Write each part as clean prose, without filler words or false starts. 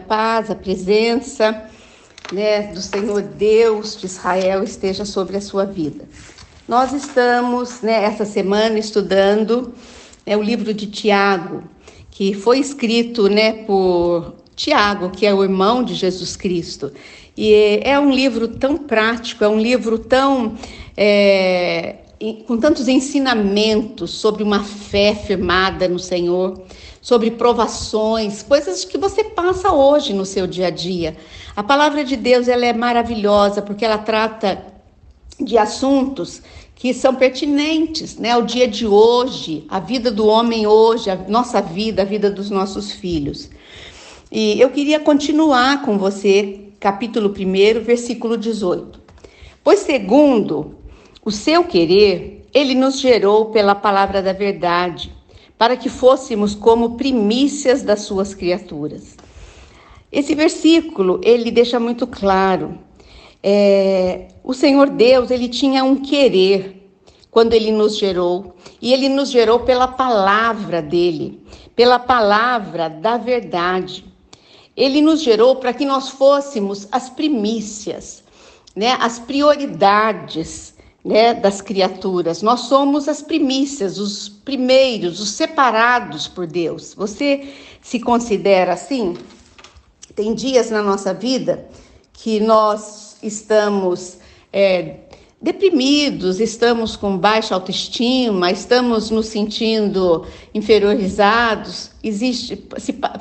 paz, a presença, né, do Senhor Deus de Israel esteja sobre a sua vida. Nós estamos, né, essa semana estudando o livro de Tiago, que foi escrito, né, por Tiago, que é o irmão de Jesus Cristo. E é um livro tão prático, é um livro tão com tantos ensinamentos sobre uma fé firmada no Senhor, sobre provações, coisas que você passa hoje no seu dia a dia. A palavra de Deus, ela é maravilhosa porque ela trata de assuntos que são pertinentes, né, ao dia de hoje, a vida do homem hoje, a nossa vida, a vida dos nossos filhos. E eu queria continuar com você, capítulo 1, versículo 18. Pois segundo o seu querer, ele nos gerou pela palavra da verdade, para que fôssemos como primícias das suas criaturas. Esse versículo, ele deixa muito claro, o Senhor Deus, ele tinha um querer quando ele nos gerou, e ele nos gerou pela palavra dele, pela palavra da verdade. Ele nos gerou para que nós fôssemos as primícias, né, as prioridades, né, das criaturas. Nós somos as primícias, os primeiros, os separados por Deus. Você se considera assim? Tem dias na nossa vida que nós estamos deprimidos, estamos com baixa autoestima, estamos nos sentindo inferiorizados.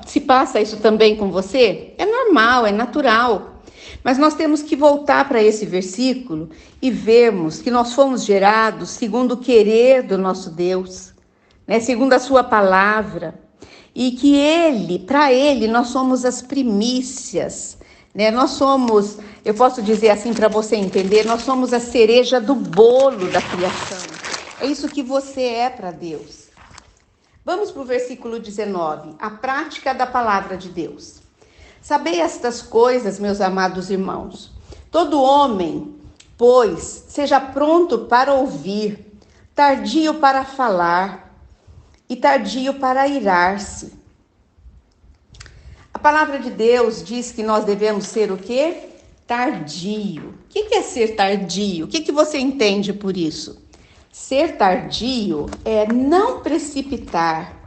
Se passa isso também com você? É normal, é natural. Mas nós temos que voltar para esse versículo e vermos que nós fomos gerados segundo o querer do nosso Deus, né? Segundo a sua palavra, e que para ele, nós somos as primícias, né? Nós somos, eu posso dizer assim para você entender, nós somos a cereja do bolo da criação. É isso que você é para Deus. Vamos para o versículo 19, a prática da palavra de Deus. Sabei estas coisas, meus amados irmãos. Todo homem, pois, seja pronto para ouvir, tardio para falar e tardio para irar-se. A palavra de Deus diz que nós devemos ser o quê? Tardio. O que é ser tardio? O que você entende por isso? Ser tardio é não precipitar.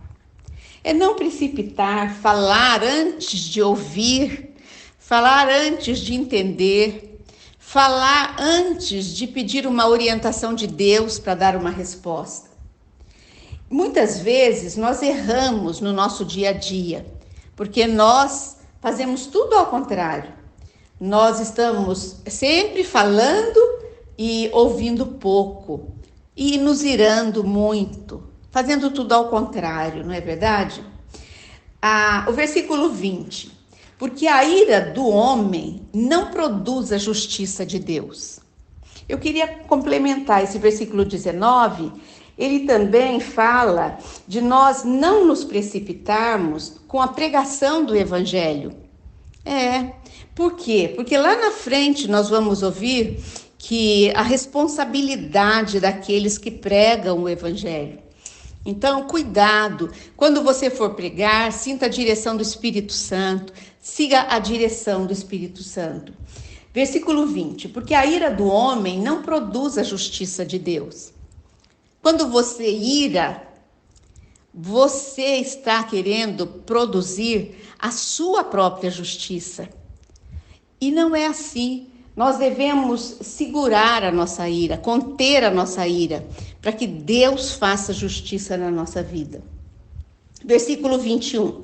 É não precipitar, falar antes de ouvir, falar antes de entender, falar antes de pedir uma orientação de Deus para dar uma resposta. Muitas vezes nós erramos no nosso dia a dia, porque nós fazemos tudo ao contrário. Nós estamos sempre falando e ouvindo pouco, e nos irando muito, fazendo tudo ao contrário, não é verdade? O versículo 20. Porque a ira do homem não produz a justiça de Deus. Eu queria complementar esse versículo 19. Ele também fala de nós não nos precipitarmos com a pregação do evangelho. Por quê? Porque lá na frente nós vamos ouvir que a responsabilidade daqueles que pregam o evangelho. Então, cuidado, quando você for pregar, sinta a direção do Espírito Santo, siga a direção do Espírito Santo. Versículo 20, porque a ira do homem não produz a justiça de Deus. Quando você ira, você está querendo produzir a sua própria justiça. E não é assim. Nós devemos segurar a nossa ira, conter a nossa ira, para que Deus faça justiça na nossa vida. Versículo 21.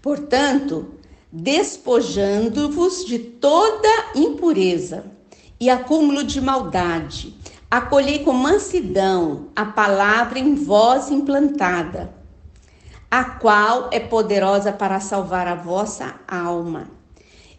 Portanto, despojando-vos de toda impureza e acúmulo de maldade, acolhei com mansidão a palavra em vós implantada, a qual é poderosa para salvar a vossa alma.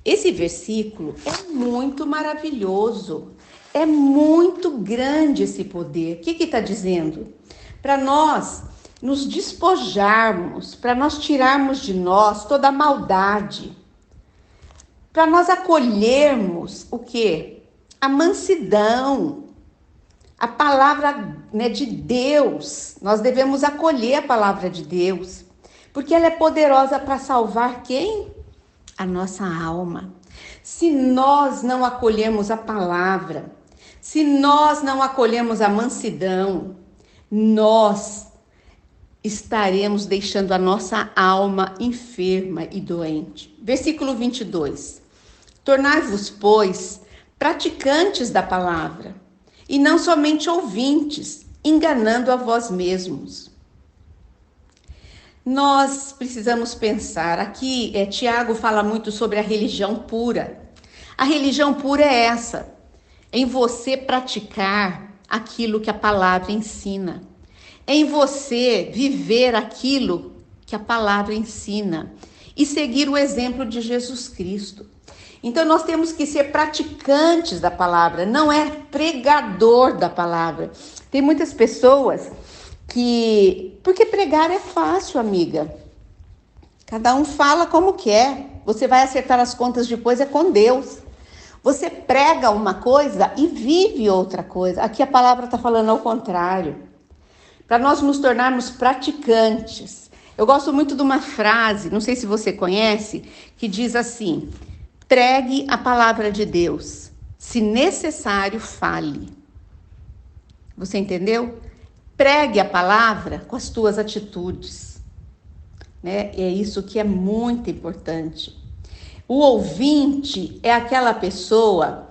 Esse versículo é muito maravilhoso, é muito grande esse poder. O que está dizendo? Para nós nos despojarmos, para nós tirarmos de nós toda a maldade, para nós acolhermos o quê? A mansidão, a palavra, né, de Deus. Nós devemos acolher a palavra de Deus, porque ela é poderosa para salvar quem? A nossa alma. Se nós não acolhemos a palavra, se nós não acolhemos a mansidão, nós estaremos deixando a nossa alma enferma e doente. Versículo 22. Tornai-vos, pois, praticantes da palavra, e não somente ouvintes, enganando a vós mesmos. Nós precisamos pensar, aqui Tiago fala muito sobre a religião pura. A religião pura é essa, em você praticar aquilo que a palavra ensina, em você viver aquilo que a palavra ensina e seguir o exemplo de Jesus Cristo. Então nós temos que ser praticantes da palavra, não é pregador da palavra. Tem muitas pessoas porque pregar é fácil, amiga. Cada um fala como quer. Você vai acertar as contas depois, é com Deus. Você prega uma coisa e vive outra coisa. Aqui a palavra está falando ao contrário. Para nós nos tornarmos praticantes. Eu gosto muito de uma frase, não sei se você conhece, que diz assim: pregue a palavra de Deus, se necessário, fale. Você entendeu? Pregue a palavra com as tuas atitudes, né? É isso que é muito importante. O ouvinte é aquela pessoa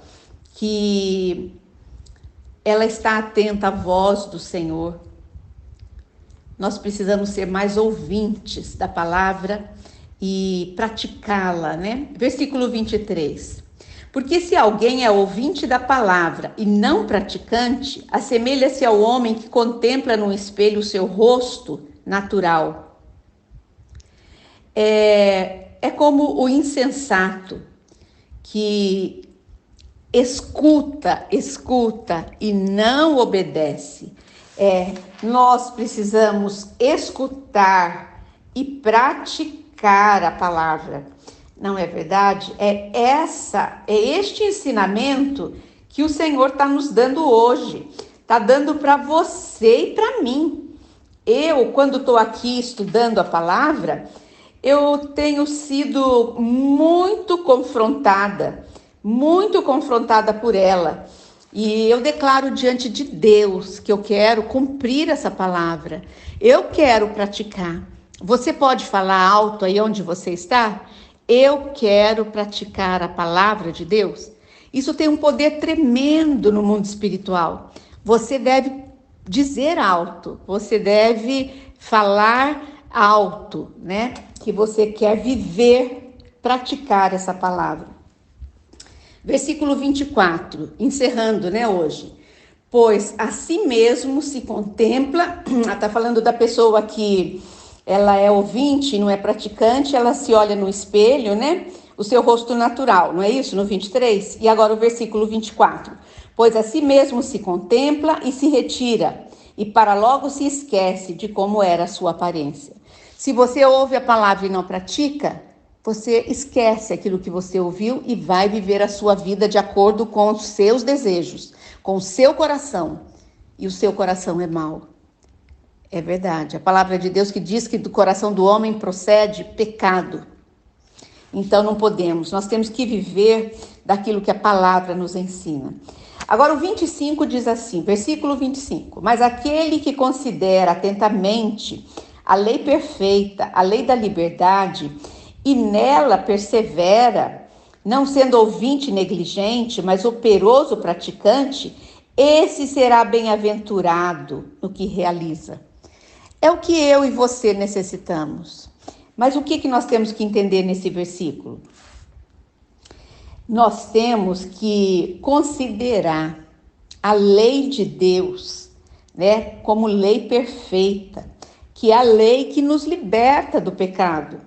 que ela está atenta à voz do Senhor. Nós precisamos ser mais ouvintes da palavra e praticá-la, né? Versículo 23. Porque se alguém é ouvinte da palavra e não praticante, assemelha-se ao homem que contempla no espelho o seu rosto natural. É como o insensato que escuta e não obedece. Nós precisamos escutar e praticar a palavra. Não é verdade? É este ensinamento que o Senhor está nos dando hoje. Está dando para você e para mim. Eu, quando estou aqui estudando a palavra, eu tenho sido muito confrontada por ela. E eu declaro diante de Deus que eu quero cumprir essa palavra. Eu quero praticar. Você pode falar alto aí onde você está? Eu quero praticar a palavra de Deus. Isso tem um poder tremendo no mundo espiritual. Você deve dizer alto, você deve falar alto, né? Que você quer viver, praticar essa palavra. Versículo 24, encerrando, né, hoje. Pois a si mesmo se contempla, está falando da pessoa que ela é ouvinte, não é praticante, ela se olha no espelho, né? O seu rosto natural, não é isso? No 23? E agora o versículo 24. Pois a si mesmo se contempla e se retira, e para logo se esquece de como era a sua aparência. Se você ouve a palavra e não pratica, você esquece aquilo que você ouviu e vai viver a sua vida de acordo com os seus desejos, com o seu coração. E o seu coração é mau. É verdade. A palavra de Deus que diz que do coração do homem procede pecado. Então não podemos. Nós temos que viver daquilo que a palavra nos ensina. Agora o 25 diz assim, versículo 25. Mas aquele que considera atentamente a lei perfeita, a lei da liberdade, e nela persevera, não sendo ouvinte negligente, mas operoso praticante, esse será bem-aventurado no que realiza. É o que eu e você necessitamos. Mas o que nós temos que entender nesse versículo? Nós temos que considerar a lei de Deus, né, como lei perfeita, que é a lei que nos liberta do pecado.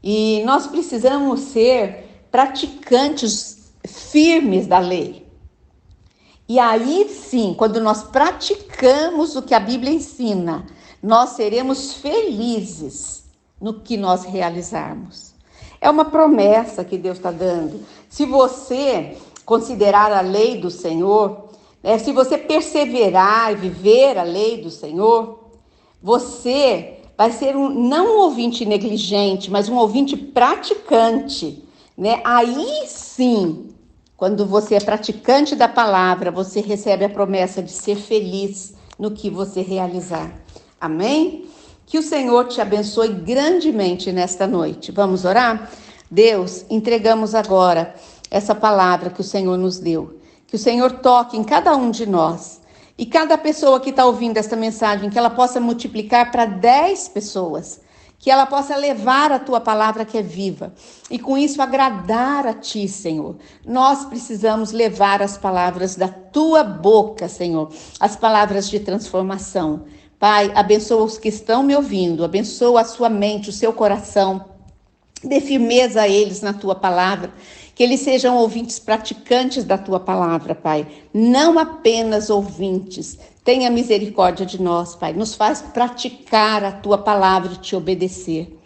E nós precisamos ser praticantes firmes da lei. E aí sim, quando nós praticamos o que a Bíblia ensina, nós seremos felizes no que nós realizarmos. É uma promessa que Deus está dando. Se você considerar a lei do Senhor, né, se você perseverar e viver a lei do Senhor, você vai ser não um ouvinte negligente, mas um ouvinte praticante, né? Aí sim, quando você é praticante da palavra, você recebe a promessa de ser feliz no que você realizar. Amém? Que o Senhor te abençoe grandemente nesta noite. Vamos orar? Deus, entregamos agora essa palavra que o Senhor nos deu. Que o Senhor toque em cada um de nós. E cada pessoa que está ouvindo esta mensagem, que ela possa multiplicar para 10 pessoas. Que ela possa levar a tua palavra que é viva. E com isso agradar a ti, Senhor. Nós precisamos levar as palavras da tua boca, Senhor. As palavras de transformação. Pai, abençoa os que estão me ouvindo. Abençoa a sua mente, o seu coração. Dê firmeza a eles na tua palavra, que eles sejam ouvintes praticantes da tua palavra, Pai. Não apenas ouvintes. Tenha misericórdia de nós, Pai. Nos faz praticar a tua palavra e te obedecer.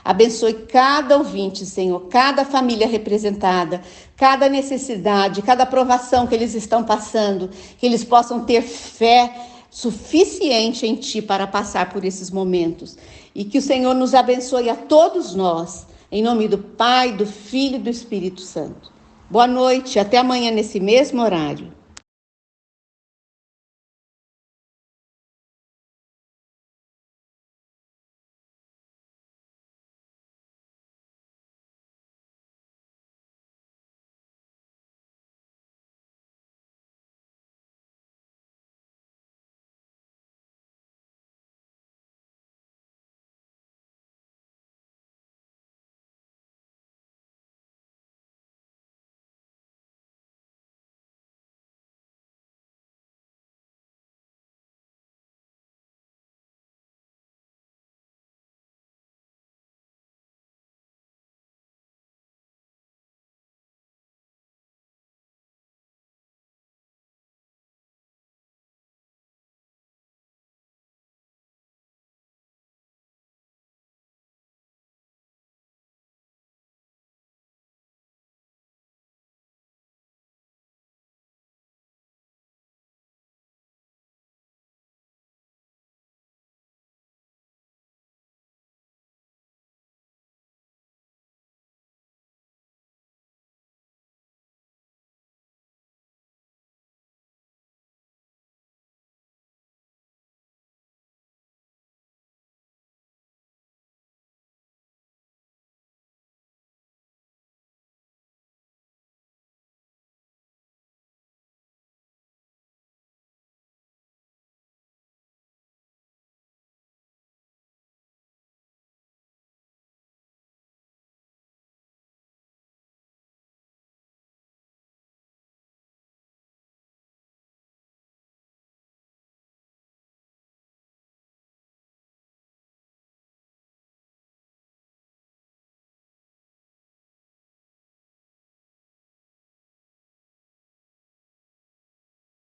Abençoe cada ouvinte, Senhor, cada família representada, cada necessidade, cada provação que eles estão passando, que eles possam ter fé suficiente em ti para passar por esses momentos. E que o Senhor nos abençoe a todos nós. Em nome do Pai, do Filho e do Espírito Santo. Boa noite, até amanhã nesse mesmo horário.